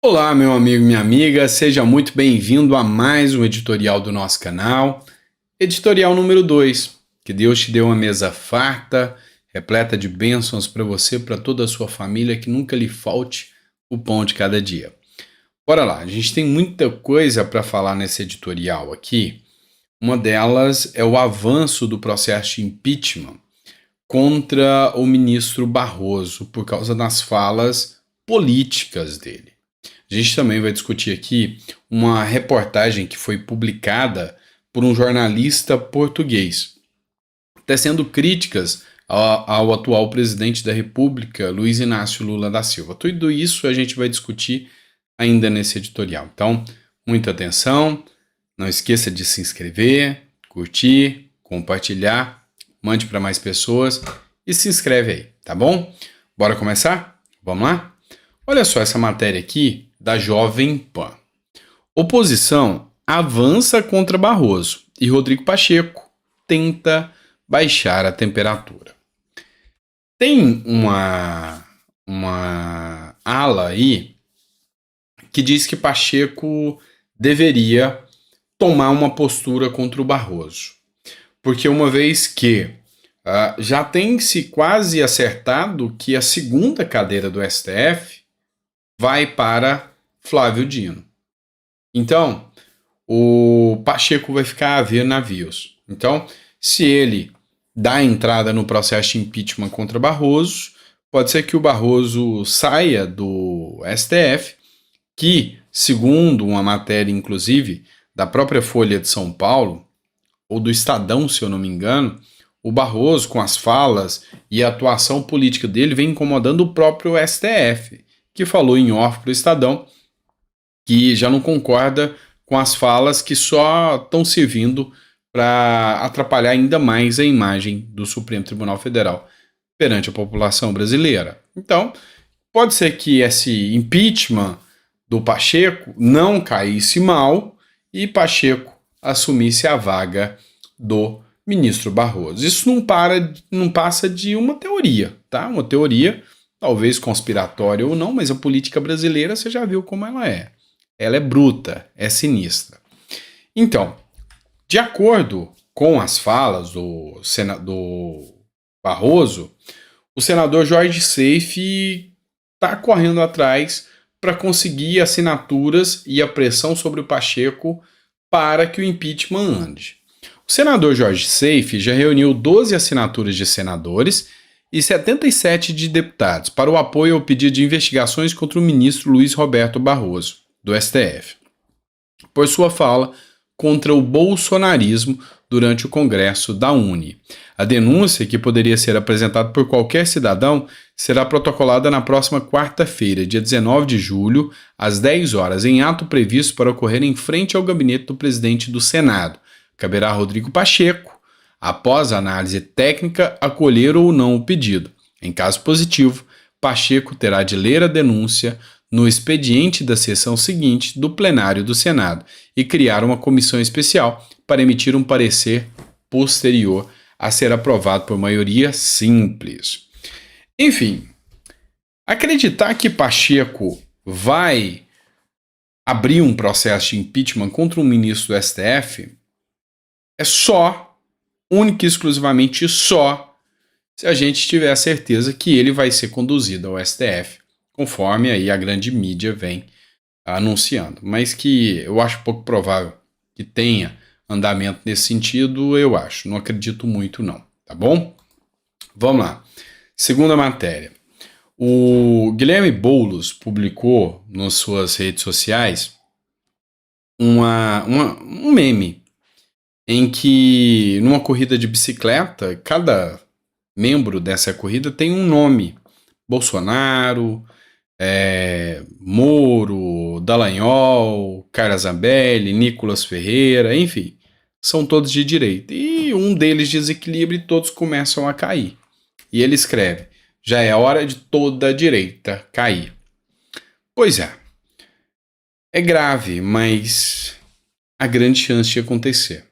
Olá, meu amigo, minha amiga, seja muito bem-vindo a mais um editorial do nosso canal. Editorial número 2. Que Deus te dê uma mesa farta, repleta de bênçãos para você, para toda a sua família, que nunca lhe falte o pão de cada dia. Bora lá, a gente tem muita coisa para falar nesse editorial aqui. Uma delas é o avanço do processo de impeachment contra o ministro Barroso por causa das falas políticas dele. A gente também vai discutir aqui uma reportagem que foi publicada por um jornalista português, tecendo críticas ao atual presidente da República, Luiz Inácio Lula da Silva. Tudo isso a gente vai discutir ainda nesse editorial. Então, muita atenção, não esqueça de se inscrever, curtir, compartilhar, mande para mais pessoas e se inscreve aí, tá bom? Bora começar? Vamos lá? Olha só essa matéria aqui da Jovem Pan. Oposição avança contra Barroso e Rodrigo Pacheco tenta baixar a temperatura. Tem uma ala aí que diz que Pacheco deveria tomar uma postura contra o Barroso. Porque uma vez que já tem se quase acertado que a segunda cadeira do STF vai para Flávio Dino. Então, o Pacheco vai ficar a ver navios. Então, se ele dá entrada no processo de impeachment contra Barroso, pode ser que o Barroso saia do STF, que, segundo uma matéria, inclusive, da própria Folha de São Paulo, ou do Estadão, se eu não me engano, o Barroso, com as falas e a atuação política dele, vem incomodando o próprio STF, que falou em off para o Estadão que já não concorda com as falas que só estão servindo para atrapalhar ainda mais a imagem do Supremo Tribunal Federal perante a população brasileira. Então, pode ser que esse impeachment do Pacheco não caísse mal e Pacheco assumisse a vaga do ministro Barroso. Isso não passa de uma teoria, tá? Uma teoria, talvez conspiratória ou não, mas a política brasileira você já viu como ela é. Ela é bruta, é sinistra. Então, de acordo com as falas do Barroso, o senador Jorge Seife está correndo atrás para conseguir assinaturas e a pressão sobre o Pacheco para que o impeachment ande. O senador Jorge Seife já reuniu 12 assinaturas de senadores e 77 de deputados para o apoio ao pedido de investigações contra o ministro Luiz Roberto Barroso, do STF, por sua fala contra o bolsonarismo durante o Congresso da UNE. A denúncia, que poderia ser apresentada por qualquer cidadão, será protocolada na próxima quarta-feira, dia 19 de julho, às 10 horas, em ato previsto para ocorrer em frente ao gabinete do presidente do Senado. Caberá a Rodrigo Pacheco, após a análise técnica, acolher ou não o pedido. Em caso positivo, Pacheco terá de ler a denúncia no expediente da sessão seguinte do plenário do Senado e criar uma comissão especial para emitir um parecer posterior a ser aprovado por maioria simples. Enfim, acreditar que Pacheco vai abrir um processo de impeachment contra um ministro do STF é única e exclusivamente só, se a gente tiver a certeza que ele vai ser conduzido ao STF, conforme aí a grande mídia vem anunciando. Mas que eu acho pouco provável que tenha andamento nesse sentido, eu acho. Não acredito muito não, tá bom? Vamos lá. Segunda matéria. O Guilherme Boulos publicou nas suas redes sociais um meme em que, numa corrida de bicicleta, cada membro dessa corrida tem um nome. Bolsonaro, Moro, Dallagnol, Carla Zambelli, Nicolas Ferreira, enfim, são todos de direita. E um deles desequilibra e todos começam a cair. E ele escreve: já é hora de toda a direita cair. Pois é grave, mas há grande chance de acontecer.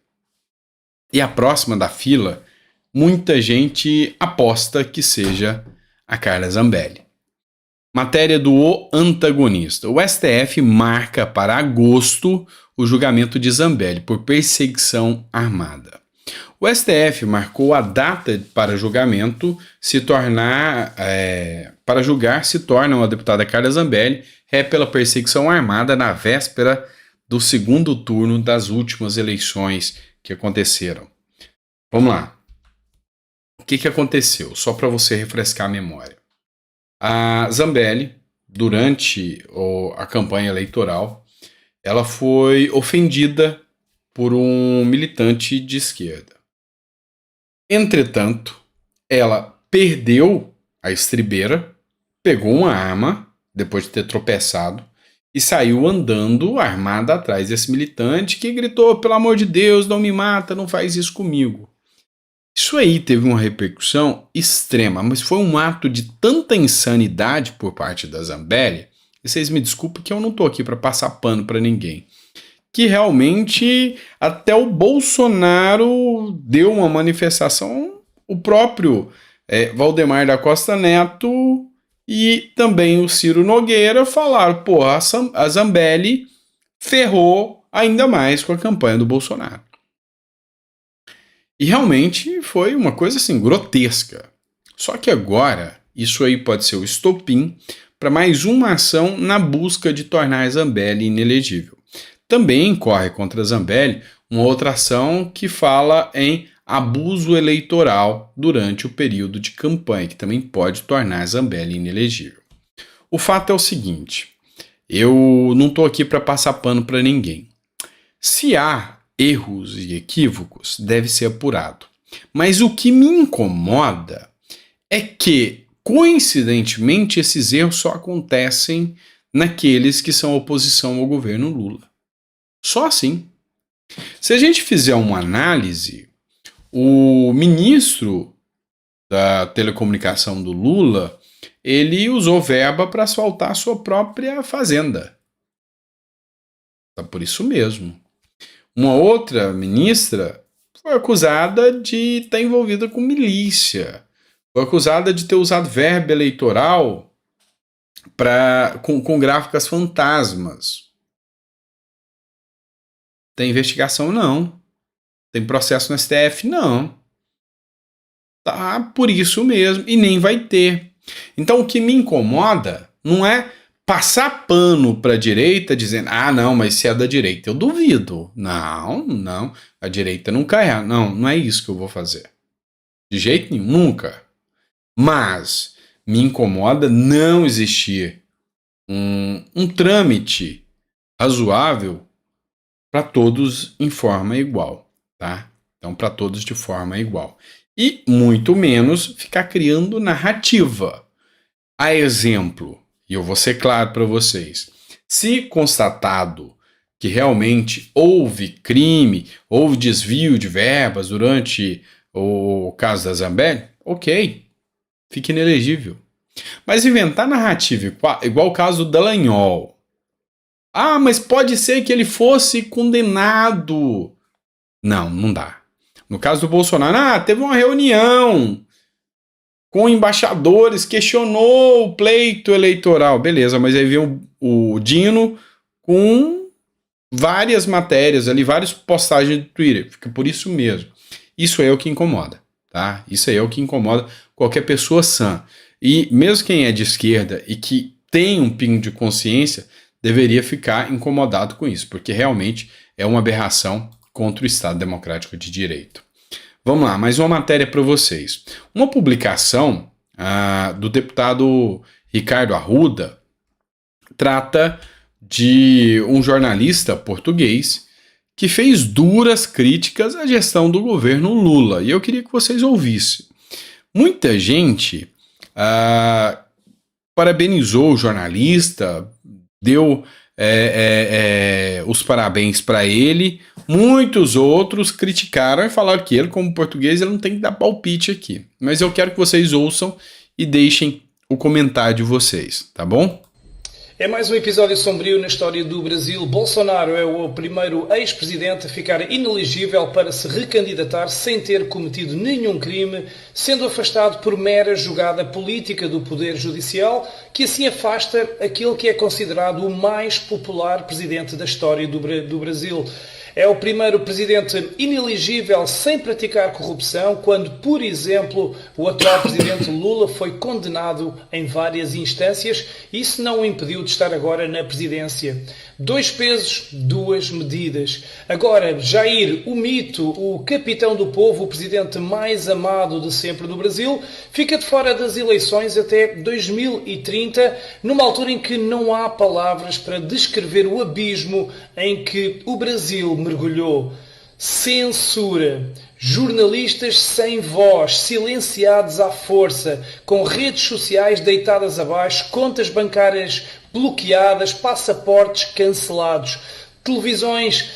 E a próxima da fila, muita gente aposta que seja a Carla Zambelli. Matéria do O Antagonista. O STF marca para agosto o julgamento de Zambelli por perseguição armada. O STF marcou a data para julgamento para julgar se torna a deputada Carla Zambelli ré pela perseguição armada na véspera do segundo turno das últimas eleições que aconteceram. Vamos lá. O que aconteceu? Só para você refrescar a memória. A Zambelli, durante a campanha eleitoral, ela foi ofendida por um militante de esquerda. Entretanto, ela perdeu a estribeira, pegou uma arma, depois de ter tropeçado, e saiu andando armada atrás desse militante que gritou, pelo amor de Deus, não me mata, não faz isso comigo. Isso aí teve uma repercussão extrema, mas foi um ato de tanta insanidade por parte da Zambelli, e vocês me desculpem que eu não estou aqui para passar pano para ninguém, que realmente até o Bolsonaro deu uma manifestação, o próprio Valdemar da Costa Neto e também o Ciro Nogueira falaram, a Zambelli ferrou ainda mais com a campanha do Bolsonaro. E realmente foi uma coisa assim, grotesca. Só que agora, isso aí pode ser o estopim para mais uma ação na busca de tornar a Zambelli inelegível. Também corre contra a Zambelli uma outra ação que fala em abuso eleitoral durante o período de campanha, que também pode tornar a Zambelli inelegível. O fato é o seguinte, eu não estou aqui para passar pano para ninguém. Se há erros e equívocos, deve ser apurado. Mas o que me incomoda é que, coincidentemente, esses erros só acontecem naqueles que são oposição ao governo Lula. Só assim. Se a gente fizer uma análise, o ministro da telecomunicação do Lula, ele usou verba para asfaltar a sua própria fazenda. Tá por isso mesmo. Uma outra ministra foi acusada de estar envolvida com milícia. Foi acusada de ter usado verba eleitoral com gráficas fantasmas. Tem investigação? Não. Tem processo no STF? Não. Tá por isso mesmo. E nem vai ter. Então o que me incomoda não é passar pano para a direita dizendo, não, mas se é da direita, eu duvido. Não, a direita não cai. Não é isso que eu vou fazer. De jeito nenhum, nunca. Mas me incomoda não existir um trâmite razoável para todos em forma igual, tá? Então, para todos de forma igual. E muito menos ficar criando narrativa. A exemplo, e eu vou ser claro para vocês, se constatado que realmente houve crime, houve desvio de verbas durante o caso da Zambelli, ok, fica inelegível. Mas inventar narrativa igual o caso do Dallagnol. Mas pode ser que ele fosse condenado. Não dá. No caso do Bolsonaro, teve uma reunião com embaixadores, questionou o pleito eleitoral. Beleza, mas aí veio o Dino com várias matérias ali, várias postagens do Twitter. Fica por isso mesmo. Isso é o que incomoda, tá? Isso aí é o que incomoda qualquer pessoa sã. E mesmo quem é de esquerda e que tem um pingo de consciência, deveria ficar incomodado com isso, porque realmente é uma aberração contra o Estado Democrático de Direito. Vamos lá, mais uma matéria para vocês. Uma publicação do deputado Ricardo Arruda trata de um jornalista português que fez duras críticas à gestão do governo Lula. E eu queria que vocês ouvissem. Muita gente parabenizou o jornalista, deu os parabéns para ele. Muitos outros criticaram e falaram que ele, como português, ele não tem que dar palpite aqui. Mas eu quero que vocês ouçam e deixem o comentário de vocês, tá bom? É mais um episódio sombrio na história do Brasil. Bolsonaro é o primeiro ex-presidente a ficar inelegível para se recandidatar sem ter cometido nenhum crime, sendo afastado por mera jogada política do Poder Judicial, que assim afasta aquele que é considerado o mais popular presidente da história do Brasil. É o primeiro presidente inelegível sem praticar corrupção, quando, por exemplo, o atual presidente Lula foi condenado em várias instâncias. Isso não o impediu de estar agora na presidência. 2 pesos, 2 medidas. Agora, Jair, o mito, o capitão do povo, o presidente mais amado de sempre do Brasil, fica de fora das eleições até 2030, numa altura em que não há palavras para descrever o abismo em que o Brasil mergulhou. Censura. Jornalistas sem voz, silenciados à força, com redes sociais deitadas abaixo, contas bancárias bloqueadas, passaportes cancelados. Televisões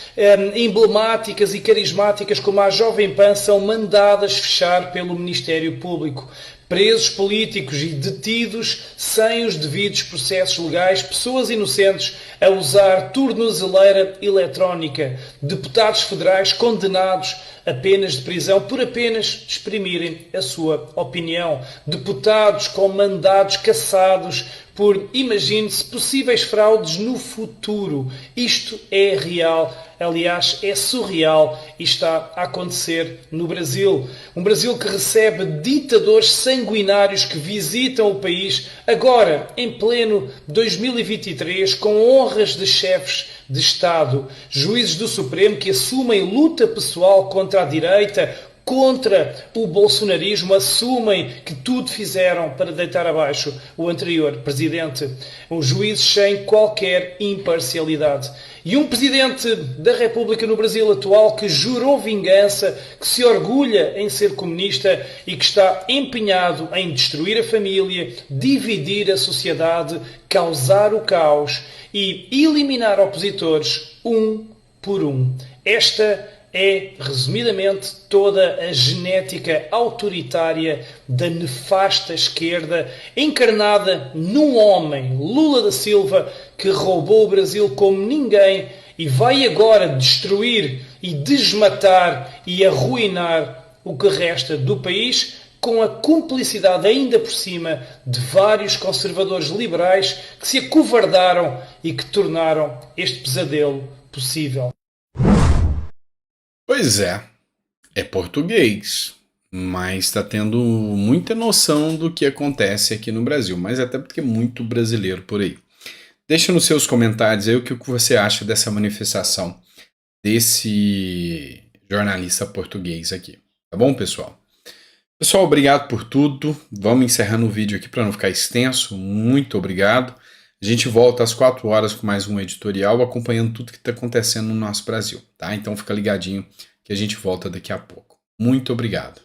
emblemáticas e carismáticas como a Jovem Pan são mandadas fechar pelo Ministério Público. Presos políticos e detidos sem os devidos processos legais, pessoas inocentes a usar tornozeleira eletrónica, deputados federais condenados a penas de prisão por apenas exprimirem a sua opinião, deputados com mandados cassados por, imagine-se, possíveis fraudes no futuro. Isto é real, aliás, é surreal e está a acontecer no Brasil. Um Brasil que recebe ditadores sanguinários que visitam o país agora, em pleno 2023, com honras de chefes de Estado. Juízes do Supremo que assumem luta pessoal contra a direita, contra o bolsonarismo, assumem que tudo fizeram para deitar abaixo o anterior presidente. Os juízes sem qualquer imparcialidade. E um presidente da República no Brasil atual que jurou vingança, que se orgulha em ser comunista e que está empenhado em destruir a família, dividir a sociedade, causar o caos e eliminar opositores um por um. Esta é, resumidamente, toda a genética autoritária da nefasta esquerda, encarnada num homem, Lula da Silva, que roubou o Brasil como ninguém e vai agora destruir e desmatar e arruinar o que resta do país, com a cumplicidade ainda por cima de vários conservadores liberais que se acovardaram e que tornaram este pesadelo possível. Pois é português, mas está tendo muita noção do que acontece aqui no Brasil, mas até porque é muito brasileiro por aí. Deixa nos seus comentários aí o que você acha dessa manifestação desse jornalista português aqui, tá bom, pessoal? Pessoal, obrigado por tudo. Vamos encerrando o vídeo aqui para não ficar extenso. Muito obrigado. A gente volta às 4 horas com mais um editorial, acompanhando tudo que está acontecendo no nosso Brasil, tá? Então fica ligadinho que a gente volta daqui a pouco. Muito obrigado.